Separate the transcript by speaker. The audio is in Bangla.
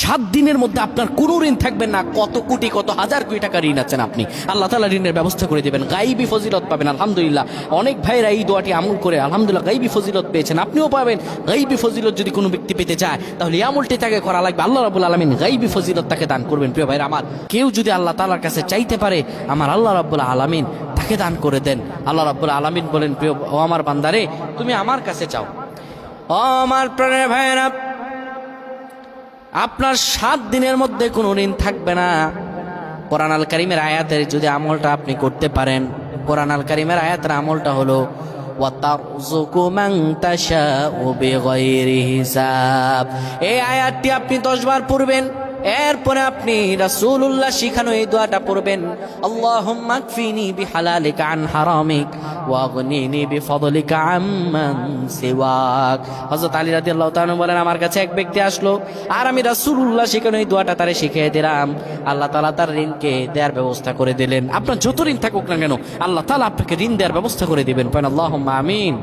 Speaker 1: 7 দিনের মধ্যে আপনার কোনো ঋণ থাকবেন না। কত কোটি কত হাজার কোটি টাকা ঋণ আছেন আপনি, আল্লাহ তাআলা ঋণের ব্যবস্থা করে দেবেন, গায়বী ফজিলত পাবেন। আলহামদুলিল্লাহ, অনেক ভাইরা এই দোয়াটি আমল করে আলহামদুলিল্লাহ গায়বী ফজিলত পেয়েছেন, আপনিও পাবেন। গায়বী ফজিলত যদি কোনো ব্যক্তি পেতে চায় তাহলে এই আমলটি তাকে করা লাগবে। আল্লাহ রাব্বুল আলামিন গায়বী ফজিলত তাকে দান করবেন। প্রিয় ভাইরা আমার, কেউ যদি আল্লাহ তাআলার কাছে চাইতে পারে, আমার আল্লাহ রাব্বুল আলামিন তাকে দান করে দেন। আল্লাহ রাব্বুল আলামিন বলেন, প্রিয় ও আমার বান্দারে, তুমি আমার কাছে চাও। ও আমার প্রাণের ভাইরা, আপনার 7 দিনের মধ্যে কোনো ঋণ থাকবে না। কোরআন আল কারীমের আয়াতের যদি আমলটা আপনি করতে পারেন, কোরআন আল কারীমের আয়াতের আমলটা হলো ওয়াতারযুকু মান তাশাউ বিগাইরি হিসাব। এই আয়াতটি আপনি 10 বার পড়বেন। এরপরে আপনি রাসূলুল্লাহ শিখানো এই দোয়াটা পড়বেন, আল্লাহুম্মা কফিনি বিহালালিকা আন হারামিক ওয়াগনিনি বিফদলিকা আম্মান সিওয়াক। হযরত আলী রাদিয়াল্লাহু তাআলা বলেন, আমার কাছে এক ব্যক্তি আসলো আর আমি রাসূলুল্লাহ শিখানো এই দোয়াটা তারে শিখিয়ে দিলাম, আল্লাহ তাআলা তার ঋণকে দেওয়ার ব্যবস্থা করে দিলেন। আপনার যত ঋণ থাকুক না কেন, আল্লাহ তাআলা আপনাকে ঋণ দেওয়ার ব্যবস্থা করে দিবেন। আল্লাহুম্মা আমিন।